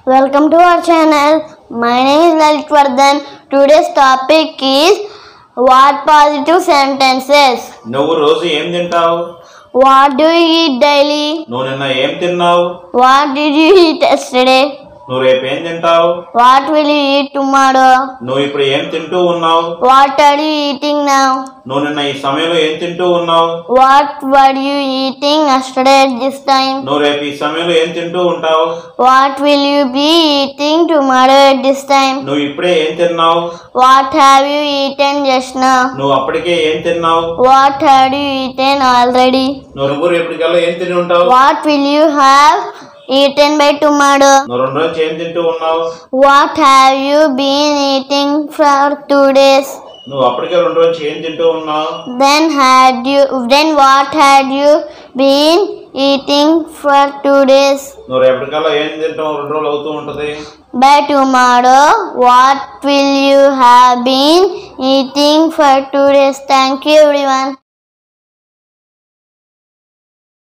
Welcome to our channel. My name is Lalit Vardhan. Today's topic is what positive sentences. నువ్వు రోజు ఏం తింటావు? What do you eat daily? నువ్వు నిన్న ఏం తిన్నావు? What did you eat yesterday? నువ్వు రేపు ఏం తింటావు? What will you eat tomorrow? నువ్వు ఇప్పుడు ఏం తింటూ ఉన్నావు? What are you eating now? నువ్వు నిన్న ఈ సమయంలో ఏం తింటూ ఉన్నావు? What were you eating yesterday at this time? నువ్వు రేపు ఈ సమయంలో ఏం తింటూ ఉంటావు? What will you be eating tomorrow at this time? నువ్వు ఇప్పుడే ఏం తిన్నావు? What have you eaten just now? నువ్వు అప్పటికే ఏం తిన్నావు? What had you eaten already? నువ్వు రేపటికల్లా ఏం తిని ఉంటావు? What will you have eaten by tomorrow? నువ్వు 2 రోజులు ఏం తింటూ ఉన్నావు? What have you been eating for 2 days? నువ్వు అప్పటికే 2 రోజులు ఏం తింటూ ఉన్నావు? Then what had you been eating for 2 days? నువ్వు రేపటికల్లా ఏం తింటావు? 2 రోజులు అవుతూ ఉంటది. By tomorrow, what will you have been eating for 2 days? Thank you everyone.